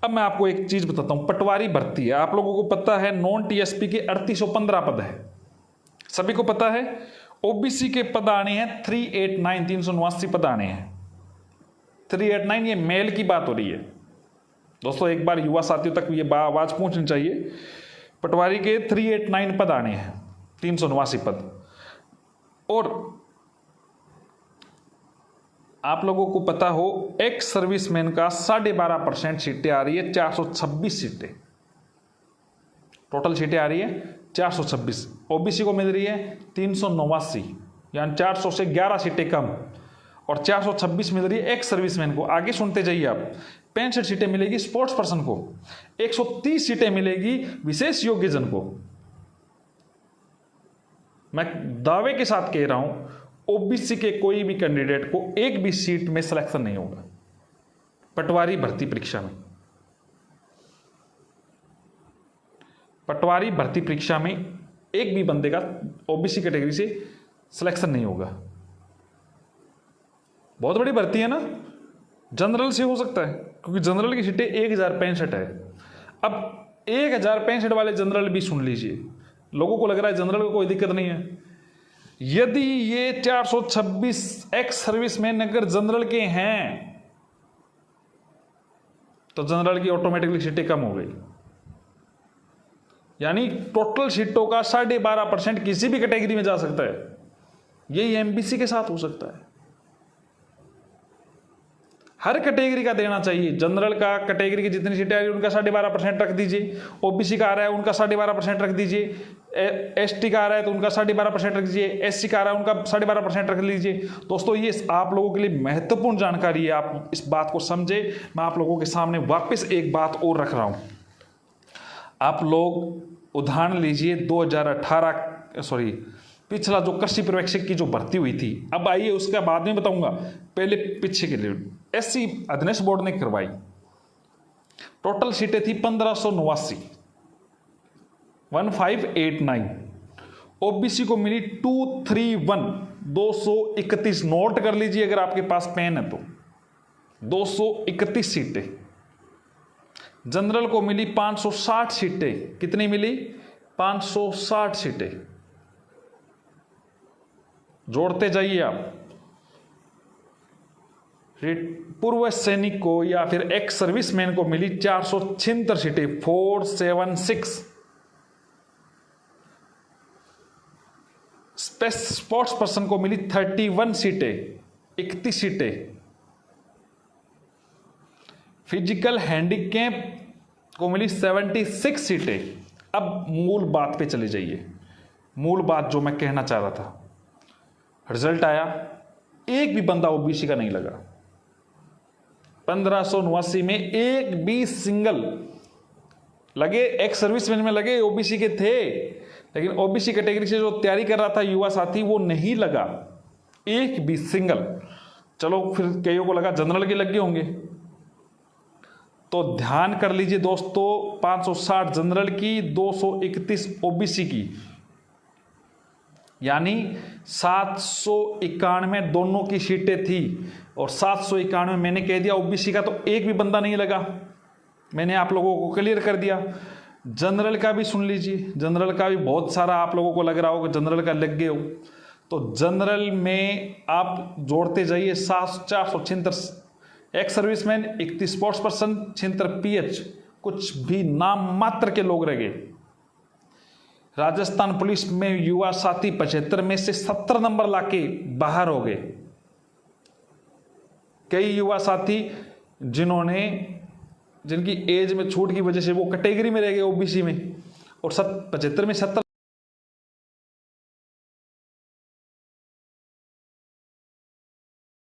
अब मैं आपको एक चीज बताता हूं, पटवारी भर्ती है। आप लोगों को पता है नॉन टीएसपी के 3815 पद है, सभी को पता है। ओबीसी के पद आने हैं 389, 389 पद आने हैं। 389 ये मेल की बात हो रही है दोस्तों, एक बार युवा साथियों तक ये आवाज पहुंचनी चाहिए। पटवारी के 389 पद आने हैं, 389 पद। और आप लोगों को पता हो एक्स सर्विसमैन का 12.5% सीटें आ रही है, 426 सीटें टोटल सीटें आ रही है 426। ओबीसी को मिल रही है 389, यानी 400 से 11 सीटें कम, और 426 मिल रही है एक्स सर्विसमैन को। आगे सुनते जाइए आप, 65 सीटें मिलेगी स्पोर्ट्स पर्सन को, 130 सीटें मिलेगी विशेष योग्यजन को। मैं दावे के साथ कह रहा हूं ओबीसी के कोई भी कैंडिडेट को एक भी सीट में सिलेक्शन नहीं होगा पटवारी भर्ती परीक्षा में। पटवारी भर्ती परीक्षा में एक भी बंदे का ओबीसी कैटेगरी से सिलेक्शन नहीं होगा। बहुत बड़ी भर्ती है ना, जनरल से हो सकता है क्योंकि जनरल की सीटें 1065 है। अब 1065 वाले जनरल भी सुन लीजिए, लोगों को लग रहा है जनरल को कोई दिक्कत नहीं है। यदि ये 426 एक्स सर्विसमैन अगर जनरल के हैं तो जनरल की ऑटोमेटिकली सीटें कम हो गई, यानी टोटल सीटों का 12.5% किसी भी कैटेगरी में जा सकता है। यही एमबीसी के साथ हो सकता है। हर कैटेगरी का देना चाहिए। जनरल का कैटेगरी की जितनी सीटें आ रही है उनका 12.5% रख दीजिए, ओबीसी का आ रहा है उनका 12.5% रख दीजिए, एसटी का आ रहा है तो उनका 12.5% रख दीजिए, एससी का आ रहा है उनका 12.5% रख लीजिए। दोस्तों ये आप लोगों के लिए महत्वपूर्ण जानकारी है, आप इस बात को समझे। मैं आप लोगों के सामने वापस एक बात और रख रहा हूं। आप लोग उदाहरण लीजिए 2018 पिछला जो कृषि पर्यवेक्षक की जो भर्ती हुई थी, अब आइए उसका बाद में बताऊंगा, पहले पीछे के लिए एससी अध्ययन बोर्ड ने करवाई। टोटल सीटें थी 1589, 1589। ओबीसी को मिली 231, 231। नोट कर लीजिए अगर आपके पास पेन है तो, 231 सीटें। जनरल को मिली 560 सीटें। कितनी मिली? 560 सीटें। जोड़ते जाइए आप। पूर्व सैनिक को या फिर एक्स सर्विसमैन को मिली 476 सीटें, 476। स्पोर्ट्स पर्सन को मिली 31 सीटें, 31 सीटें। फिजिकल हैंडीकैप को मिली 76 सीटें। अब मूल बात पे चले जाइए, मूल बात जो मैं कहना चाह रहा था। रिजल्ट आया, एक भी बंदा ओबीसी का नहीं लगा। 1589 में एक भी सिंगल लगे, एक्स सर्विसमैन में लगे, ओबीसी के थे, लेकिन ओबीसी कैटेगरी से जो तैयारी कर रहा था युवा साथी वो नहीं लगा, एक भी सिंगल। चलो फिर कईयों को लगा जनरल के लग गए होंगे। तो ध्यान कर लीजिए दोस्तों, 560 जनरल की, 231 ओबीसी की, यानी 791 दोनों की सीटें थी। और 791 मैंने कह दिया ओबीसी का तो एक भी बंदा नहीं लगा, मैंने आप लोगों को क्लियर कर दिया। जनरल का भी सुन लीजिए, जनरल का भी बहुत सारा आप लोगों को लग रहा हो कि जनरल का लग गए हो, तो जनरल में आप जोड़ते जाइए 476 ex serviceman, 31 sports person, 76 pH, कुछ भी नाम मात्र के लोग रह गए। राजस्थान पुलिस में युवा साथी 75 में से 70 नंबर लाके बाहर हो गए। कई युवा साथी जिनकी एज में छूट की वजह से वो कैटेगरी में रह गए ओबीसी में, और 75 में 70